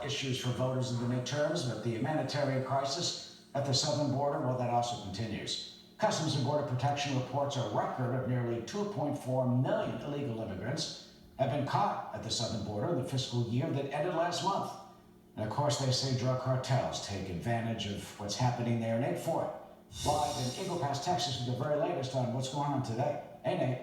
issues for voters in the midterms, but the humanitarian crisis at the southern border, well, that also continues. Customs and Border Protection reports a record of nearly 2.4 million illegal immigrants have been caught at the southern border in the fiscal year that ended last month. And of course, they say drug cartels take advantage of what's happening there. Nate Ford, live in Eagle Pass, Texas, with the very latest on what's going on today. Hey, Nate.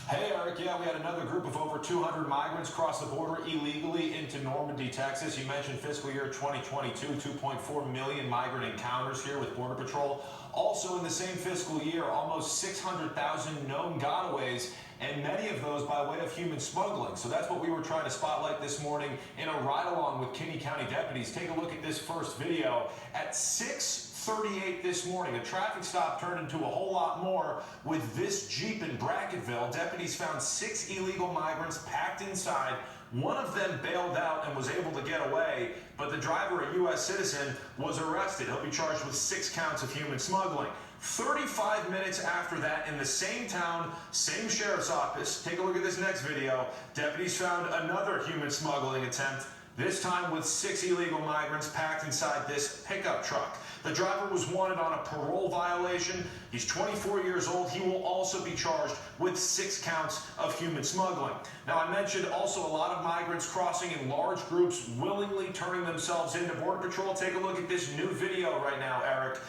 Hey, Eric. Yeah, we had another group of over 200 migrants cross the border illegally into Normandy, Texas. You mentioned fiscal year 2022, 2.4 million migrant encounters here with Border Patrol. Also in the same fiscal year, almost 600,000 known gotaways, and many of those by way of human smuggling. So that's what we were trying to spotlight this morning in a ride-along with Kinney County deputies. Take a look at this first video. At 6:38 this morning, a traffic stop turned into a whole lot more with this Jeep in Brackettville. Deputies found 6 illegal migrants packed inside. One of them bailed out and was able to get away, but the driver, a U.S. citizen, was arrested. He'll be charged with 6 counts of human smuggling. 35 minutes after that, in the same town, same sheriff's office, take a look at this next video, deputies found another human smuggling attempt, this time with 6 illegal migrants packed inside this pickup truck. The driver was wanted on a parole violation. He's 24 years old. He will also be charged with 6 counts of human smuggling. Now, I mentioned also a lot of migrants crossing in large groups, willingly turning themselves into Border Patrol. Take a look at this new video right now, Eric.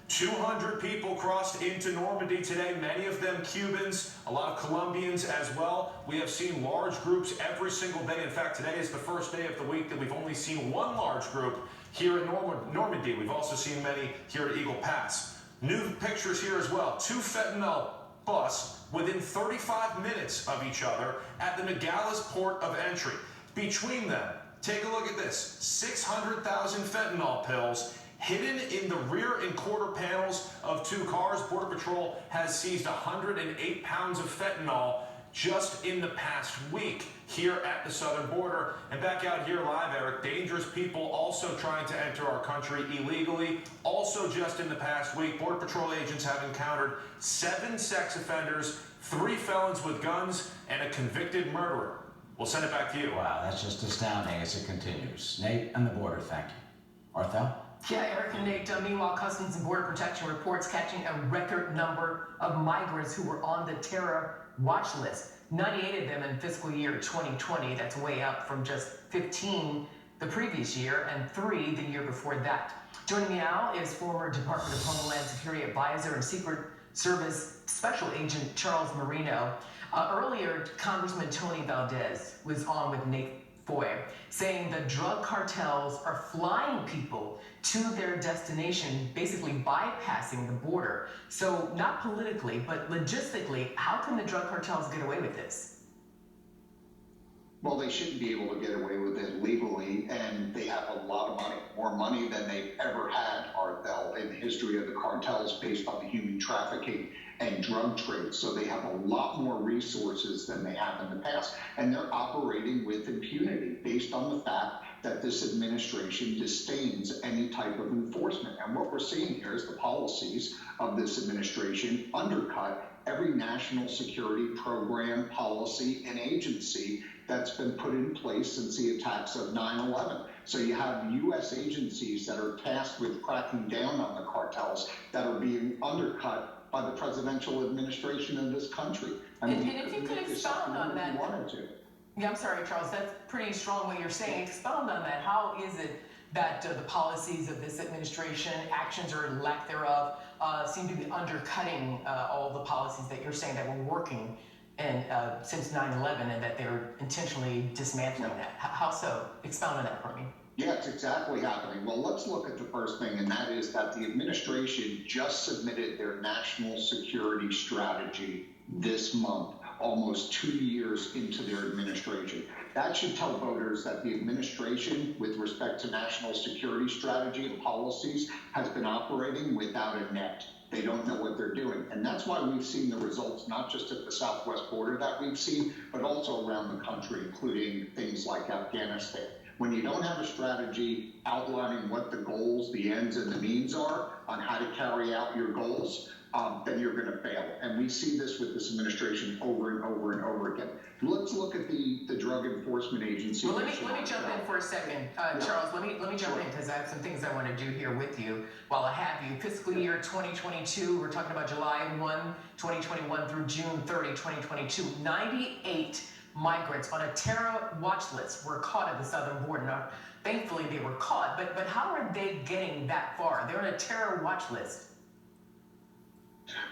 200 people crossed into Normandy today, many of them Cubans, a lot of Colombians as well. We have seen large groups every single day. In fact, today is the first day of the week that we've only seen one large group here in Normandy. We've also seen many here at Eagle Pass. New pictures here as well. 2 fentanyl busts within 35 minutes of each other at the Nogales port of entry. Between them, take a look at this, 600,000 fentanyl pills hidden in the rear and quarter panels of 2 cars. Border Patrol has seized 108 pounds of fentanyl just in the past week here at the southern border. And back out here live, Eric, dangerous people also trying to enter our country illegally. Also just in the past week, Border Patrol agents have encountered 7 sex offenders, 3 felons with guns, and a convicted murderer. We'll send it back to you. Wow, that's just astounding as it continues. Nate, on the border, thank you. Arthel? Yeah, Eric and Nate. Meanwhile, Customs and Border Protection reports catching a record number of migrants who were on the terror watch list. 98 of them in fiscal year 2020. That's way up from just 15 the previous year and 3 the year before that. Joining me now is former Department of Homeland Security advisor and Secret Service Special Agent Charles Moreno. Earlier, Congressman Tony Valdez was on with Nate Foy, saying the drug cartels are flying people to their destination, basically bypassing the border. So not politically, but logistically, how can the drug cartels get away with this? Well, they shouldn't be able to get away with it legally, and they have a lot of money, more money than they've ever had, Arthel, in the history of the cartels based on the human trafficking and drug trade. So they have a lot more resources than they have in the past, and they're operating with impunity based on the fact that this administration disdains any type of enforcement. And what we're seeing here is the policies of this administration undercut every national security program, policy, and agency that's been put in place since the attacks of 9/11. So you have U.S. agencies that are tasked with cracking down on the cartels that are being undercut by the presidential administration of this country. And if you could expound on that. Yeah, I'm sorry, Charles, that's pretty strong what you're saying. Expound on that. How is it that the policies of this administration, actions or lack thereof, seem to be undercutting all the policies that you're saying that were working and since 9/11, and that they're intentionally dismantling that? How so? Expound on that for me. Yeah, it's exactly happening. Well, let's look at the first thing, and that is that the administration just submitted their national security strategy this month, almost 2 years into their administration. That should tell voters that the administration, with respect to national security strategy and policies, has been operating without a net. They don't know what they're doing. And that's why we've seen the results, not just at the southwest border that we've seen, but also around the country, including things like Afghanistan. When you don't have a strategy outlining what the goals, the ends, and the means are on how to carry out your goals, then you're going to fail. And we see this with this administration over and over and over again. Let's look at the Drug Enforcement Agency. Well, let me jump in for a second, Charles. Let me jump in because I have some things I want to do here with you while I have you. Fiscal year 2022, we're talking about July 1, 2021 through June 30, 2022. 98 migrants on a terror watch list were caught at the southern border. Now, thankfully, they were caught, but how are they getting that far? They're on a terror watch list.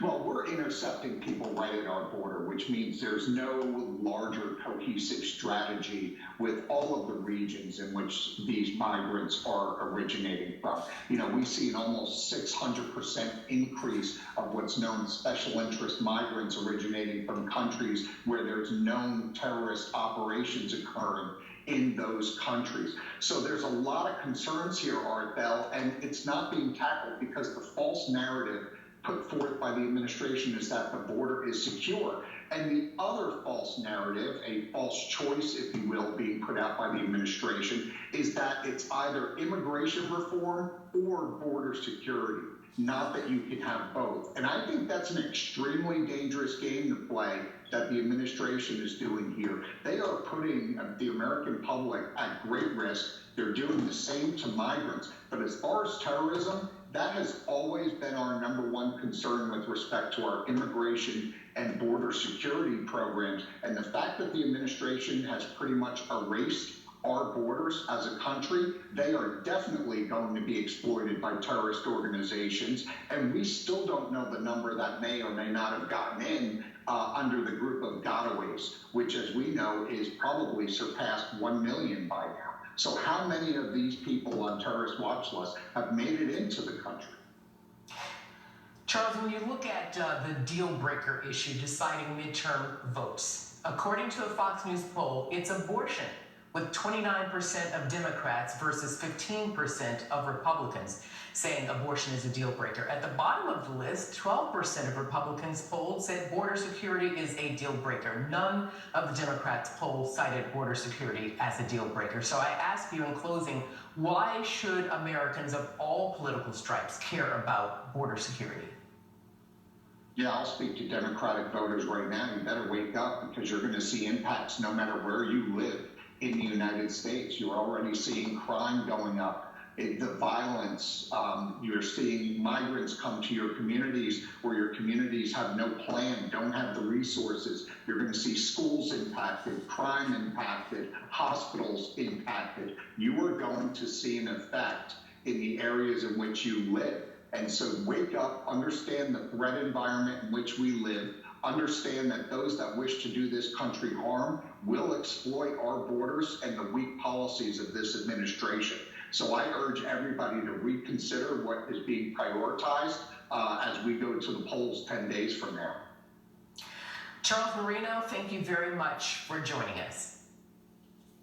Well, we're intercepting people right at our border, which means there's no larger cohesive strategy with all of the regions in which these migrants are originating from. You know, we see an almost 600% increase of what's known as special interest migrants originating from countries where there's known terrorist operations occurring in those countries. So there's a lot of concerns here, Art Bell, and it's not being tackled because the false narrative put forth by the administration is that the border is secure. And the other false narrative, a false choice, if you will, being put out by the administration, is that it's either immigration reform or border security, not that you can have both. And I think that's an extremely dangerous game to play that the administration is doing here. They are putting the American public at great risk. They're doing the same to migrants. But as far as terrorism, that has always been our number one concern with respect to our immigration and border security programs. And the fact that the administration has pretty much erased our borders as a country, they are definitely going to be exploited by terrorist organizations. And we still don't know the number that may or may not have gotten in under the group of gotaways, which, as we know, is probably surpassed 1 million by now. So how many of these people on terrorist watch lists have made it into the country? Charles, when you look at the deal breaker issue, deciding midterm votes, according to a Fox News poll, it's abortion, with 29% of Democrats versus 15% of Republicans saying abortion is a deal breaker. At the bottom of the list, 12% of Republicans polled said border security is a deal breaker. None of the Democrats polled cited border security as a deal breaker. So I ask you in closing, why should Americans of all political stripes care about border security? Yeah, I'll speak to Democratic voters right now. You better wake up because you're going to see impacts no matter where you live in the United States. You're already seeing crime going up. The violence, you're seeing migrants come to your communities where your communities have no plan, don't have the resources. You're going to see schools impacted, crime impacted, hospitals impacted. You are going to see an effect in the areas in which you live. And so wake up, understand the threat environment in which we live, understand that those that wish to do this country harm will exploit our borders and the weak policies of this administration. So I urge everybody to reconsider what is being prioritized as we go to the polls 10 days from now. Charles Moreno, thank you very much for joining us.